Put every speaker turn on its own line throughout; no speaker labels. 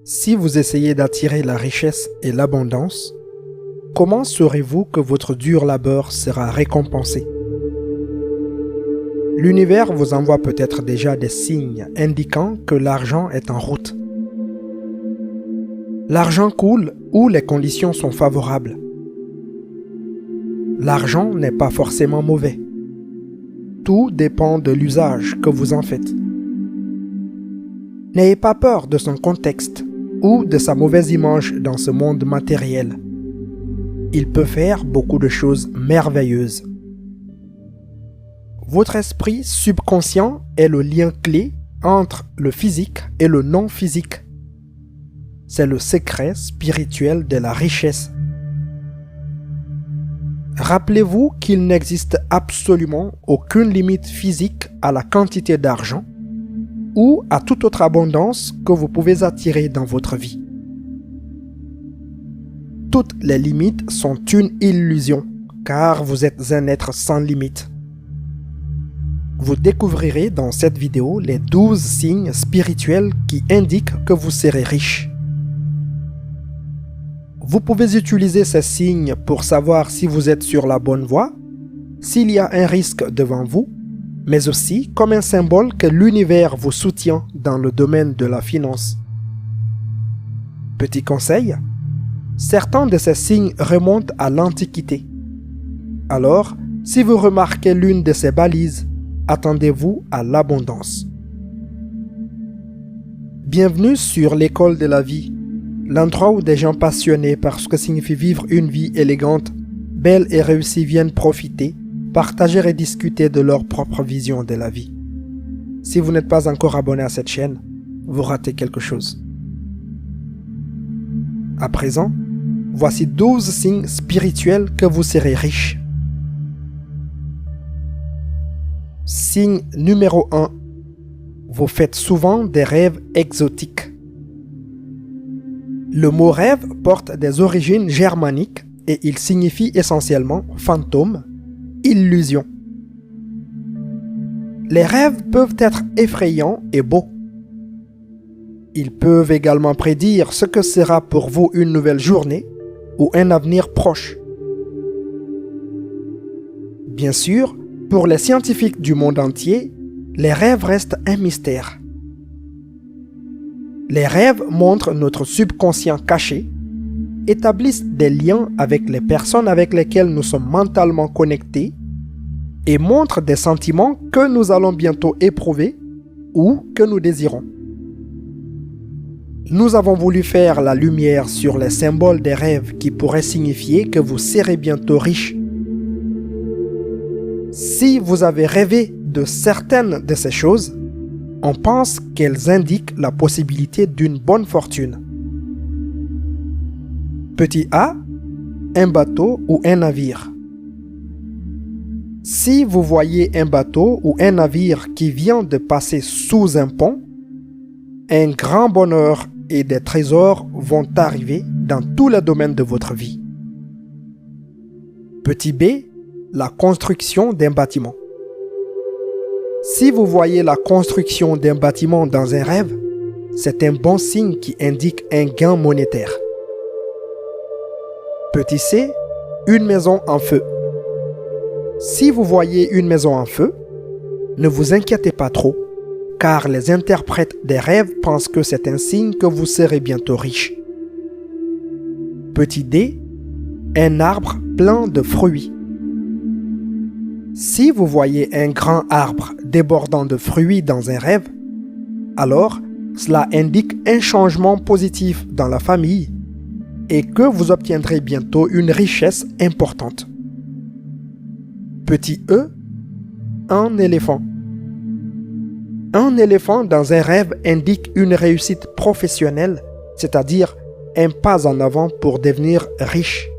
Si vous essayez d'attirer la richesse et l'abondance, comment saurez-vous que votre dur labeur sera récompensé? L'univers vous envoie peut-être déjà des signes indiquant que l'argent est en route. L'argent coule où les conditions sont favorables. L'argent n'est pas forcément mauvais. Tout dépend de l'usage que vous en faites. N'ayez pas peur de son contexte ou de sa mauvaise image dans ce monde matériel. Il peut faire beaucoup de choses merveilleuses. Votre esprit subconscient est le lien clé entre le physique et le non-physique. C'est le secret spirituel de la richesse. Rappelez-vous qu'il n'existe absolument aucune limite physique à la quantité d'argent ou à toute autre abondance que vous pouvez attirer dans votre vie. Toutes les limites sont une illusion, car vous êtes un être sans limite. Vous découvrirez dans cette vidéo les 12 signes spirituels qui indiquent que vous serez riche. Vous pouvez utiliser ces signes pour savoir si vous êtes sur la bonne voie, s'il y a un risque devant vous, mais aussi comme un symbole que l'univers vous soutient dans le domaine de la finance. Petit conseil, certains de ces signes remontent à l'Antiquité. Alors, si vous remarquez l'une de ces balises, attendez-vous à l'abondance. Bienvenue sur l'école de la vie, l'endroit où des gens passionnés par ce que signifie vivre une vie élégante, belle et réussie viennent profiter, partager et discuter de leur propre vision de la vie. Si vous n'êtes pas encore abonné à cette chaîne, vous ratez quelque chose. À présent, voici 12 signes spirituels que vous serez riche. Signe numéro 1. Vous faites souvent des rêves exotiques. Le mot rêve porte des origines germaniques et il signifie essentiellement fantôme, illusion. Les rêves peuvent être effrayants et beaux. Ils peuvent également prédire ce que sera pour vous une nouvelle journée ou un avenir proche. Bien sûr, pour les scientifiques du monde entier, les rêves restent un mystère. Les rêves montrent notre subconscient caché, établissent des liens avec les personnes avec lesquelles nous sommes mentalement connectés et montrent des sentiments que nous allons bientôt éprouver ou que nous désirons. Nous avons voulu faire la lumière sur les symboles des rêves qui pourraient signifier que vous serez bientôt riche. Si vous avez rêvé de certaines de ces choses, on pense qu'elles indiquent la possibilité d'une bonne fortune. Petit a, un bateau ou un navire. Si vous voyez un bateau ou un navire qui vient de passer sous un pont, un grand bonheur et des trésors vont arriver dans tous les domaines de votre vie. Petit b, la construction d'un bâtiment. Si vous voyez la construction d'un bâtiment dans un rêve, c'est un bon signe qui indique un gain monétaire. Petit c, une maison en feu. Si vous voyez une maison en feu, ne vous inquiétez pas trop, car les interprètes des rêves pensent que c'est un signe que vous serez bientôt riche. Petit d, un arbre plein de fruits. Si vous voyez un grand arbre débordant de fruits dans un rêve, alors cela indique un changement positif dans la famille et que vous obtiendrez bientôt une richesse importante. Petit e, un éléphant. Un éléphant dans un rêve indique une réussite professionnelle, c'est-à-dire un pas en avant pour devenir riche.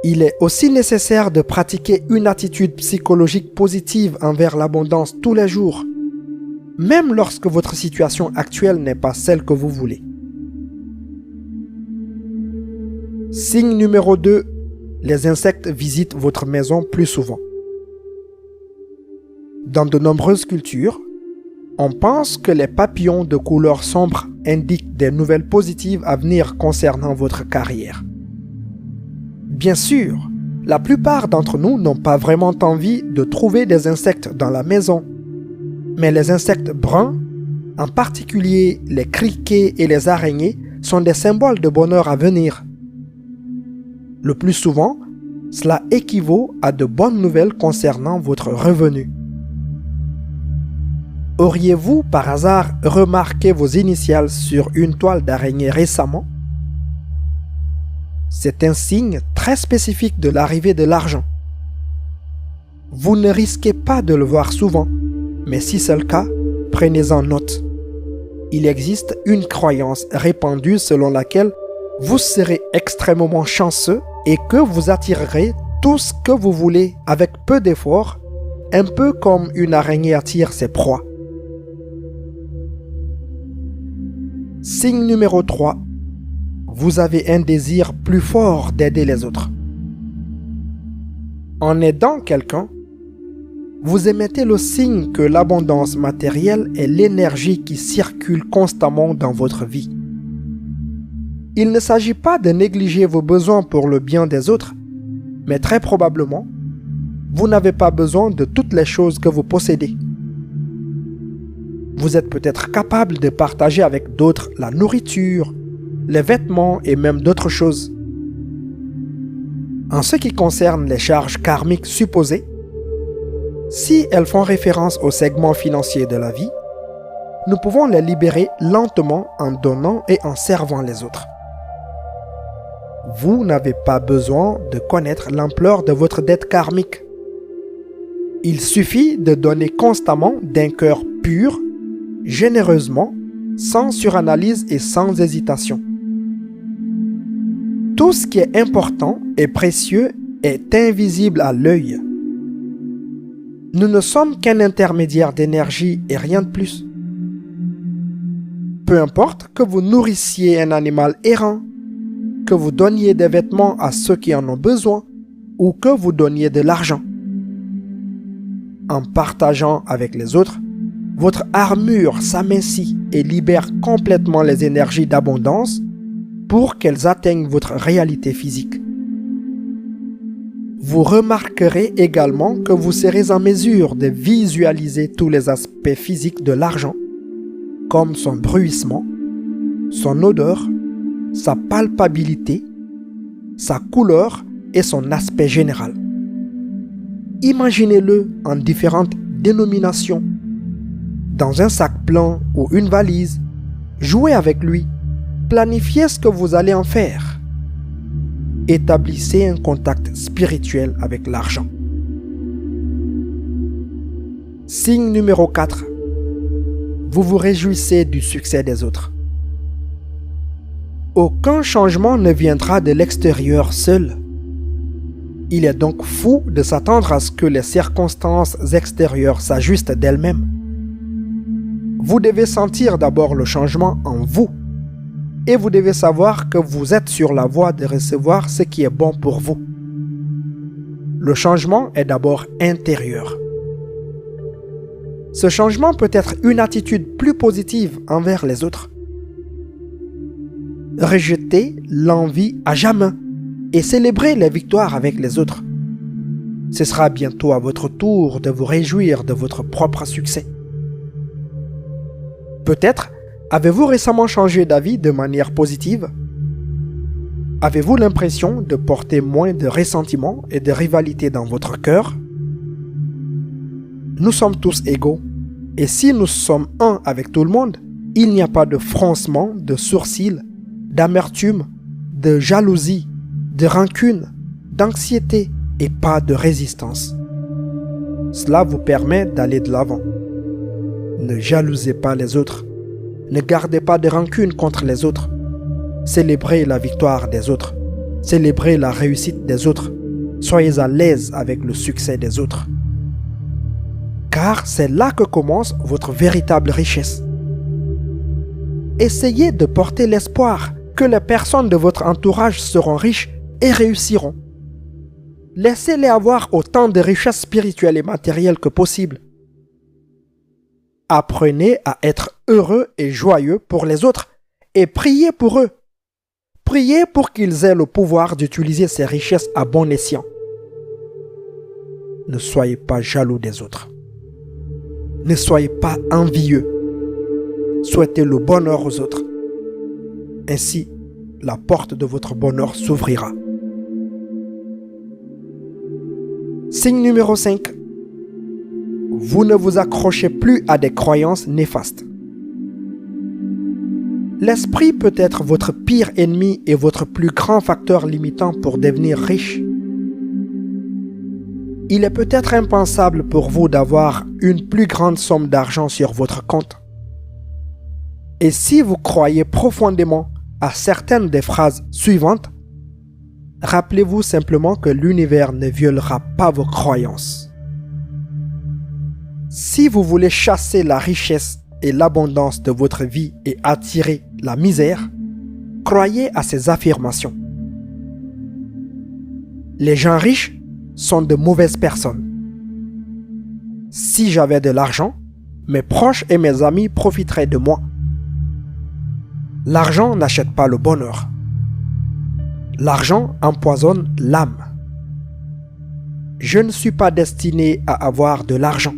Il est aussi nécessaire de pratiquer une attitude psychologique positive envers l'abondance tous les jours, même lorsque votre situation actuelle n'est pas celle que vous voulez. Signe numéro 2. Les insectes visitent votre maison plus souvent. Dans de nombreuses cultures, on pense que les papillons de couleur sombre indiquent des nouvelles positives à venir concernant votre carrière. Bien sûr, la plupart d'entre nous n'ont pas vraiment envie de trouver des insectes dans la maison. Mais les insectes bruns, en particulier les criquets et les araignées, sont des symboles de bonheur à venir. Le plus souvent, cela équivaut à de bonnes nouvelles concernant votre revenu. Auriez-vous par hasard remarqué vos initiales sur une toile d'araignée récemment? C'est un signe très spécifique de l'arrivée de l'argent. Vous ne risquez pas de le voir souvent, mais si c'est le cas, prenez-en note. Il existe une croyance répandue selon laquelle vous serez extrêmement chanceux et que vous attirerez tout ce que vous voulez avec peu d'efforts, un peu comme une araignée attire ses proies. Signe numéro 3. Vous avez un désir plus fort d'aider les autres. En aidant quelqu'un, vous émettez le signe que l'abondance matérielle est l'énergie qui circule constamment dans votre vie. Il ne s'agit pas de négliger vos besoins pour le bien des autres, mais très probablement, vous n'avez pas besoin de toutes les choses que vous possédez. Vous êtes peut-être capable de partager avec d'autres la nourriture, les vêtements et même d'autres choses. En ce qui concerne les charges karmiques supposées, si elles font référence au segment financier de la vie, nous pouvons les libérer lentement en donnant et en servant les autres. Vous n'avez pas besoin de connaître l'ampleur de votre dette karmique. Il suffit de donner constamment d'un cœur pur, généreusement, sans suranalyse et sans hésitation. Tout ce qui est important et précieux est invisible à l'œil. Nous ne sommes qu'un intermédiaire d'énergie et rien de plus. Peu importe que vous nourrissiez un animal errant, que vous donniez des vêtements à ceux qui en ont besoin ou que vous donniez de l'argent. En partageant avec les autres, votre armure s'amincit et libère complètement les énergies d'abondance pour qu'elles atteignent votre réalité physique. Vous remarquerez également que vous serez en mesure de visualiser tous les aspects physiques de l'argent, comme son bruissement, son odeur, sa palpabilité, sa couleur et son aspect général. Imaginez-le en différentes dénominations, dans un sac blanc ou une valise. Jouez avec lui, planifiez ce que vous allez en faire. Établissez un contact spirituel avec l'argent. Signe numéro 4. Vous vous réjouissez du succès des autres. Aucun changement ne viendra de l'extérieur seul. Il est donc fou de s'attendre à ce que les circonstances extérieures s'ajustent d'elles-mêmes. Vous devez sentir d'abord le changement en vous. Et vous devez savoir que vous êtes sur la voie de recevoir ce qui est bon pour vous. Le changement est d'abord intérieur. Ce changement peut être une attitude plus positive envers les autres. Rejetez l'envie à jamais et célébrez les victoires avec les autres. Ce sera bientôt à votre tour de vous réjouir de votre propre succès. Peut-être avez-vous récemment changé d'avis de manière positive? Avez-vous l'impression de porter moins de ressentiment et de rivalité dans votre cœur? Nous sommes tous égaux, et si nous sommes un avec tout le monde, il n'y a pas de froncement, de sourcils, d'amertume, de jalousie, de rancune, d'anxiété et pas de résistance. Cela vous permet d'aller de l'avant. Ne jalousez pas les autres. Ne gardez pas de rancune contre les autres. Célébrez la victoire des autres. Célébrez la réussite des autres. Soyez à l'aise avec le succès des autres. Car c'est là que commence votre véritable richesse. Essayez de porter l'espoir que les personnes de votre entourage seront riches et réussiront. Laissez-les avoir autant de richesses spirituelles et matérielles que possible. Apprenez à être heureux et joyeux pour les autres et priez pour eux. Priez pour qu'ils aient le pouvoir d'utiliser ces richesses à bon escient. Ne soyez pas jaloux des autres. Ne soyez pas envieux. Souhaitez le bonheur aux autres. Ainsi, la porte de votre bonheur s'ouvrira. Signe numéro 5. Vous ne vous accrochez plus à des croyances néfastes. L'esprit peut être votre pire ennemi et votre plus grand facteur limitant pour devenir riche. Il est peut-être impensable pour vous d'avoir une plus grande somme d'argent sur votre compte. Et si vous croyez profondément à certaines des phrases suivantes, rappelez-vous simplement que l'univers ne violera pas vos croyances. Si vous voulez chasser la richesse et l'abondance de votre vie et attirer la misère, croyez à ces affirmations. Les gens riches sont de mauvaises personnes. Si j'avais de l'argent, mes proches et mes amis profiteraient de moi. L'argent n'achète pas le bonheur. L'argent empoisonne l'âme. Je ne suis pas destiné à avoir de l'argent.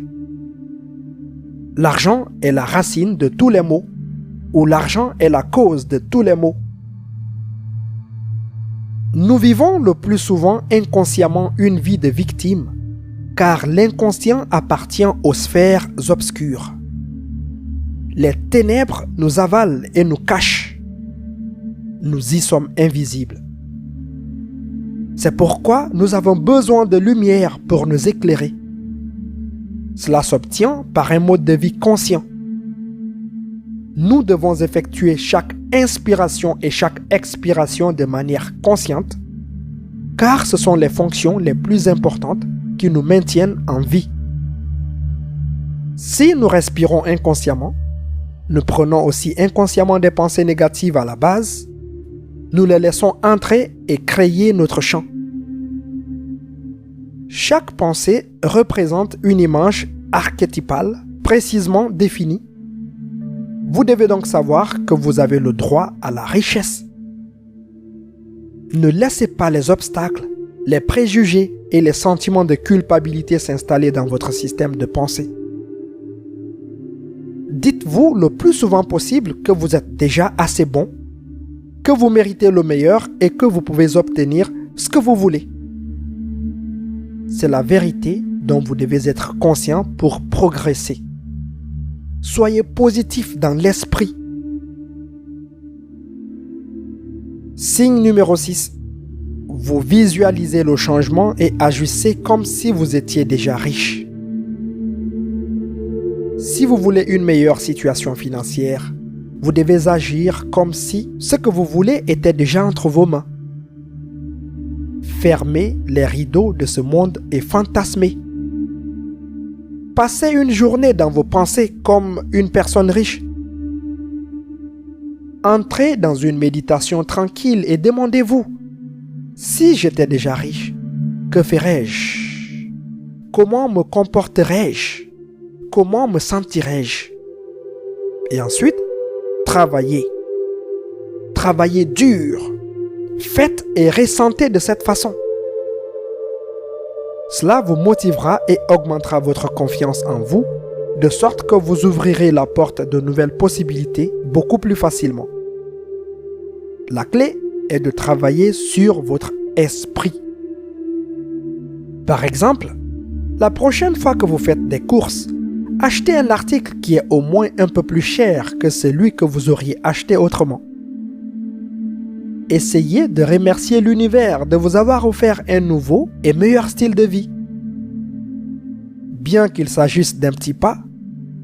L'argent est la racine de tous les maux, ou l'argent est la cause de tous les maux. Nous vivons le plus souvent inconsciemment une vie de victime, car l'inconscient appartient aux sphères obscures. Les ténèbres nous avalent et nous cachent. Nous y sommes invisibles. C'est pourquoi nous avons besoin de lumière pour nous éclairer. Cela s'obtient par un mode de vie conscient. Nous devons effectuer chaque inspiration et chaque expiration de manière consciente, car ce sont les fonctions les plus importantes qui nous maintiennent en vie. Si nous respirons inconsciemment, nous prenons aussi inconsciemment des pensées négatives à la base, nous les laissons entrer et créer notre champ. Chaque pensée représente une image archétypale précisément définie. Vous devez donc savoir que vous avez le droit à la richesse. Ne laissez pas les obstacles, les préjugés et les sentiments de culpabilité s'installer dans votre système de pensée. Dites-vous le plus souvent possible que vous êtes déjà assez bon, que vous méritez le meilleur et que vous pouvez obtenir ce que vous voulez. C'est la vérité dont vous devez être conscient pour progresser. Soyez positif dans l'esprit. Signe numéro 6. Vous visualisez le changement et agissez comme si vous étiez déjà riche. Si vous voulez une meilleure situation financière, vous devez agir comme si ce que vous voulez était déjà entre vos mains. Fermez les rideaux de ce monde et fantasmez. Passez une journée dans vos pensées comme une personne riche. Entrez dans une méditation tranquille et demandez-vous, si j'étais déjà riche, que ferais-je? Comment me comporterais-je? Comment me sentirais-je? Et ensuite, travaillez. Travaillez dur. Faites et ressentez de cette façon. Cela vous motivera et augmentera votre confiance en vous, de sorte que vous ouvrirez la porte de nouvelles possibilités beaucoup plus facilement. La clé est de travailler sur votre esprit. Par exemple, la prochaine fois que vous faites des courses, achetez un article qui est au moins un peu plus cher que celui que vous auriez acheté autrement. Essayez de remercier l'univers de vous avoir offert un nouveau et meilleur style de vie. Bien qu'il s'agisse d'un petit pas,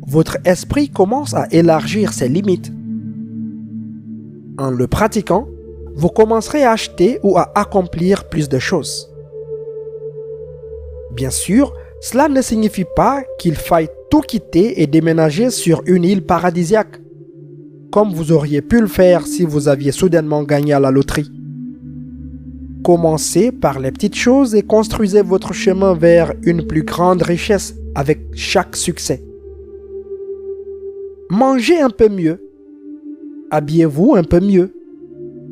votre esprit commence à élargir ses limites. En le pratiquant, vous commencerez à acheter ou à accomplir plus de choses. Bien sûr, cela ne signifie pas qu'il faille tout quitter et déménager sur une île paradisiaque, comme vous auriez pu le faire si vous aviez soudainement gagné à la loterie. Commencez par les petites choses et construisez votre chemin vers une plus grande richesse avec chaque succès. Mangez un peu mieux. Habillez-vous un peu mieux.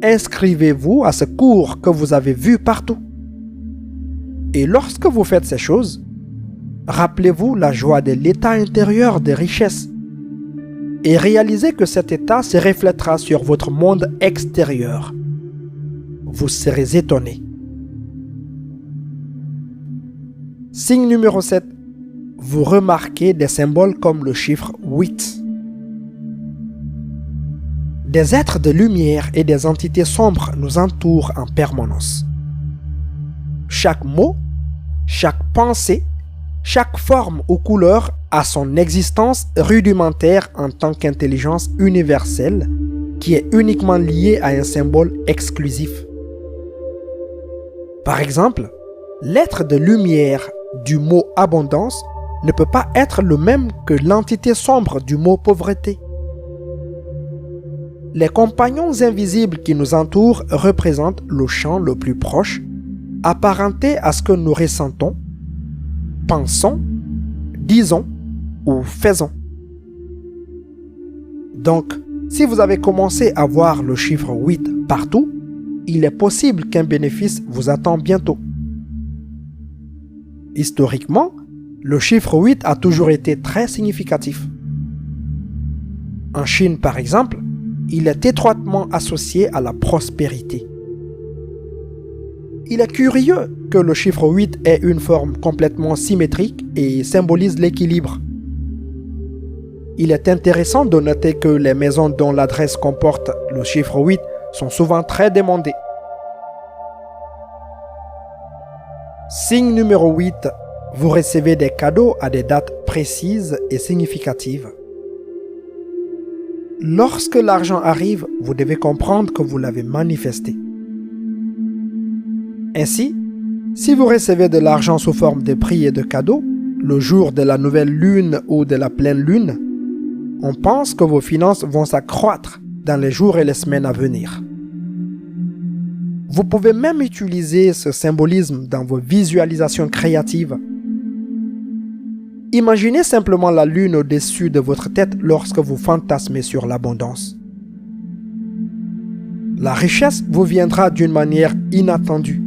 Inscrivez-vous à ce cours que vous avez vu partout. Et lorsque vous faites ces choses, rappelez-vous la joie de l'état intérieur des richesses et réalisez que cet état se reflètera sur votre monde extérieur. Vous serez étonné. Signe numéro 7. Vous remarquez des symboles comme le chiffre 8. Des êtres de lumière et des entités sombres nous entourent en permanence. Chaque mot, chaque pensée, chaque forme ou couleur a son existence rudimentaire en tant qu'intelligence universelle qui est uniquement liée à un symbole exclusif. Par exemple, l'être de lumière du mot abondance ne peut pas être le même que l'entité sombre du mot pauvreté. Les compagnons invisibles qui nous entourent représentent le champ le plus proche, apparenté à ce que nous ressentons, pensons, disons ou faisons. Donc, si vous avez commencé à voir le chiffre 8 partout, il est possible qu'un bénéfice vous attend bientôt. Historiquement, le chiffre 8 a toujours été très significatif. En Chine, par exemple, il est étroitement associé à la prospérité. Il est curieux que le chiffre 8 ait une forme complètement symétrique et symbolise l'équilibre. Il est intéressant de noter que les maisons dont l'adresse comporte le chiffre 8 sont souvent très demandées. Signe numéro 8. Vous recevez des cadeaux à des dates précises et significatives. Lorsque l'argent arrive, vous devez comprendre que vous l'avez manifesté. Ainsi, si vous recevez de l'argent sous forme de prix et de cadeaux, le jour de la nouvelle lune ou de la pleine lune, on pense que vos finances vont s'accroître dans les jours et les semaines à venir. Vous pouvez même utiliser ce symbolisme dans vos visualisations créatives. Imaginez simplement la lune au-dessus de votre tête lorsque vous fantasmez sur l'abondance. La richesse vous viendra d'une manière inattendue.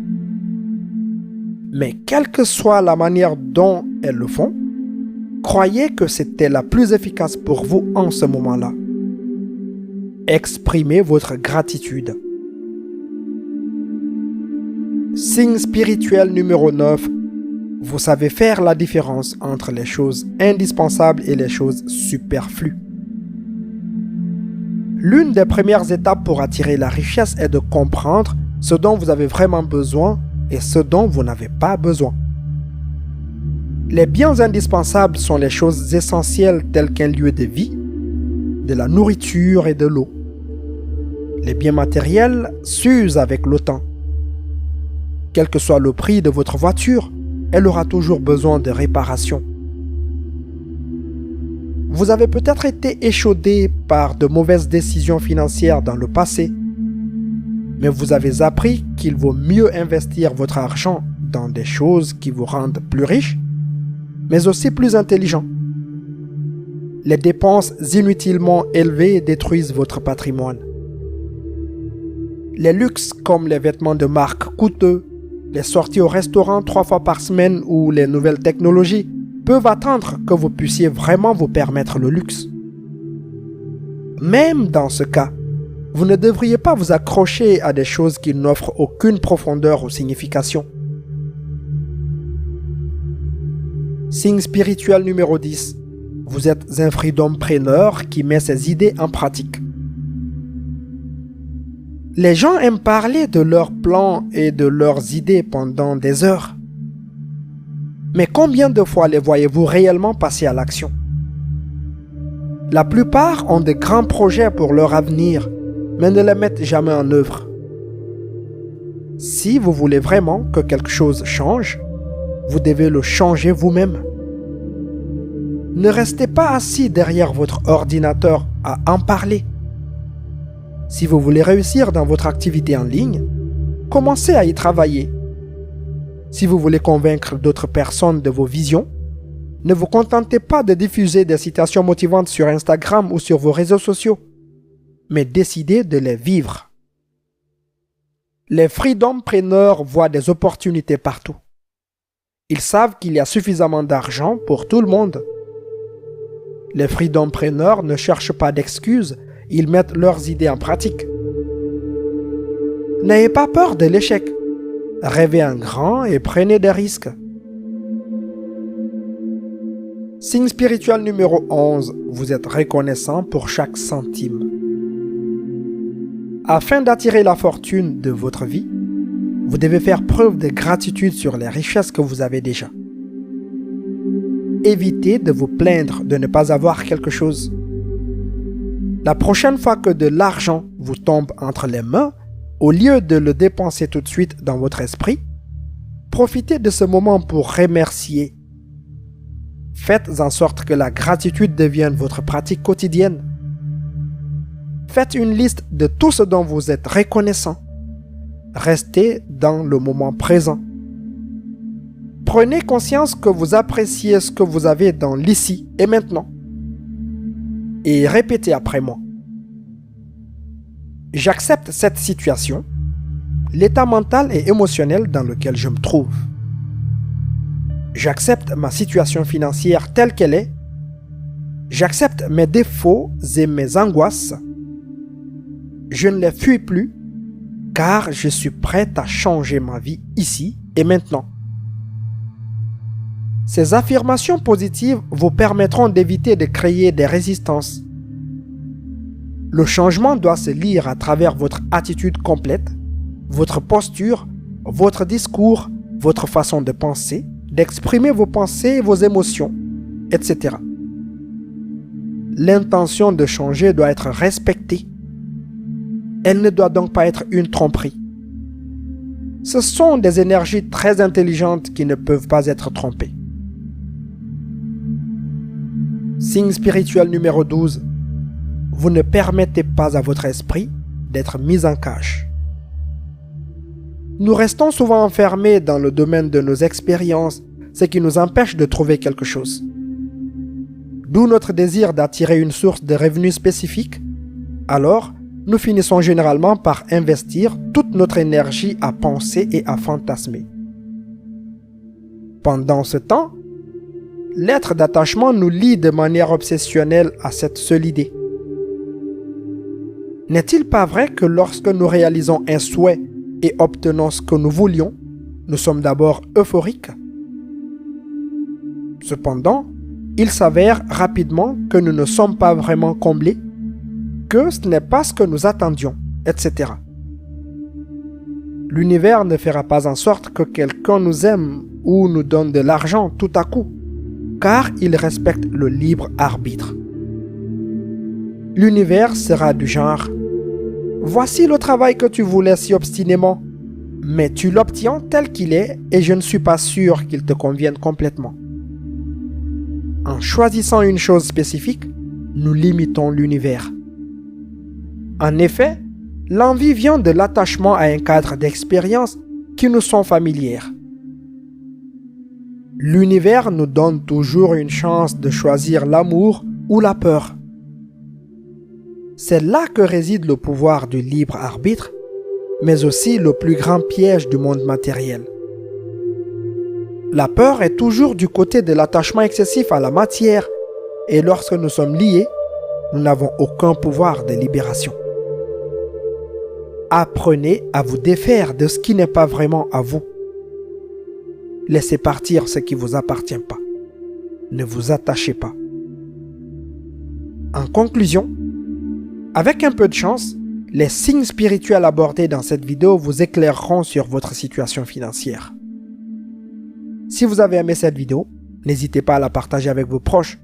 Mais quelle que soit la manière dont elles le font, croyez que c'était la plus efficace pour vous en ce moment-là. Exprimez votre gratitude. Signe spirituel numéro 9. Vous savez faire la différence entre les choses indispensables et les choses superflues. L'une des premières étapes pour attirer la richesse est de comprendre ce dont vous avez vraiment besoin et ce dont vous n'avez pas besoin. Les biens indispensables sont les choses essentielles telles qu'un lieu de vie, de la nourriture et de l'eau. Les biens matériels s'usent avec le temps. Quel que soit le prix de votre voiture, elle aura toujours besoin de réparation. Vous avez peut-être été échaudé par de mauvaises décisions financières dans le passé, mais vous avez appris qu'il vaut mieux investir votre argent dans des choses qui vous rendent plus riches, mais aussi plus intelligents. Les dépenses inutilement élevées détruisent votre patrimoine. Les luxes comme les vêtements de marque coûteux, les sorties au restaurant 3 fois par semaine ou les nouvelles technologies peuvent attendre que vous puissiez vraiment vous permettre le luxe. Même dans ce cas, vous ne devriez pas vous accrocher à des choses qui n'offrent aucune profondeur ou signification. Signe spirituel numéro 10. Vous êtes un freedompreneur qui met ses idées en pratique. Les gens aiment parler de leurs plans et de leurs idées pendant des heures. Mais combien de fois les voyez-vous réellement passer à l'action? La plupart ont de grands projets pour leur avenir, mais ne les mettent jamais en œuvre. Si vous voulez vraiment que quelque chose change, vous devez le changer vous-même. Ne restez pas assis derrière votre ordinateur à en parler. Si vous voulez réussir dans votre activité en ligne, commencez à y travailler. Si vous voulez convaincre d'autres personnes de vos visions, ne vous contentez pas de diffuser des citations motivantes sur Instagram ou sur vos réseaux sociaux. mais décidez de les vivre. Les freedompreneurs voient des opportunités partout. Ils savent qu'il y a suffisamment d'argent pour tout le monde. Les freedompreneurs ne cherchent pas d'excuses, ils mettent leurs idées en pratique. N'ayez pas peur de l'échec. Rêvez en grand et prenez des risques. Signe spirituel numéro 11, vous êtes reconnaissant pour chaque centime. Afin d'attirer la fortune de votre vie, vous devez faire preuve de gratitude sur les richesses que vous avez déjà. Évitez de vous plaindre de ne pas avoir quelque chose. La prochaine fois que de l'argent vous tombe entre les mains, au lieu de le dépenser tout de suite dans votre esprit, profitez de ce moment pour remercier. Faites en sorte que la gratitude devienne votre pratique quotidienne. Faites une liste de tout ce dont vous êtes reconnaissant. Restez dans le moment présent. Prenez conscience que vous appréciez ce que vous avez dans l'ici et maintenant. Et répétez après moi. J'accepte cette situation, l'état mental et émotionnel dans lequel je me trouve. J'accepte ma situation financière telle qu'elle est. J'accepte mes défauts et mes angoisses. Je ne les fuis plus, car je suis prête à changer ma vie ici et maintenant. Ces affirmations positives vous permettront d'éviter de créer des résistances. Le changement doit se lire à travers votre attitude complète, votre posture, votre discours, votre façon de penser, d'exprimer vos pensées et vos émotions, etc. L'intention de changer doit être respectée. Elle ne doit donc pas être une tromperie. Ce sont des énergies très intelligentes qui ne peuvent pas être trompées. Signe spirituel numéro 12. Vous ne permettez pas à votre esprit d'être mis en cage. Nous restons souvent enfermés dans le domaine de nos expériences, ce qui nous empêche de trouver quelque chose. D'où notre désir d'attirer une source de revenus spécifique. Alors, nous finissons généralement par investir toute notre énergie à penser et à fantasmer. Pendant ce temps, l'être d'attachement nous lie de manière obsessionnelle à cette seule idée. N'est-il pas vrai que lorsque nous réalisons un souhait et obtenons ce que nous voulions, nous sommes d'abord euphoriques? Cependant, il s'avère rapidement que nous ne sommes pas vraiment comblés, que ce n'est pas ce que nous attendions, etc. L'univers ne fera pas en sorte que quelqu'un nous aime ou nous donne de l'argent tout à coup, car il respecte le libre arbitre. L'univers sera du genre « Voici le travail que tu voulais si obstinément, mais tu l'obtiens tel qu'il est et je ne suis pas sûr qu'il te convienne complètement. » En choisissant une chose spécifique, nous limitons l'univers. En effet, l'envie vient de l'attachement à un cadre d'expériences qui nous sont familières. L'univers nous donne toujours une chance de choisir l'amour ou la peur. C'est là que réside le pouvoir du libre arbitre, mais aussi le plus grand piège du monde matériel. La peur est toujours du côté de l'attachement excessif à la matière, et lorsque nous sommes liés, nous n'avons aucun pouvoir de libération. Apprenez à vous défaire de ce qui n'est pas vraiment à vous. Laissez partir ce qui ne vous appartient pas. Ne vous attachez pas. En conclusion, avec un peu de chance, les signes spirituels abordés dans cette vidéo vous éclaireront sur votre situation financière. Si vous avez aimé cette vidéo, n'hésitez pas à la partager avec vos proches.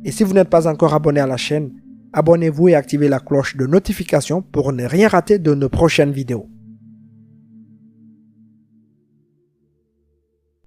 Et si vous n'êtes pas encore abonné à la chaîne, abonnez-vous et activez la cloche de notification pour ne rien rater de nos prochaines vidéos.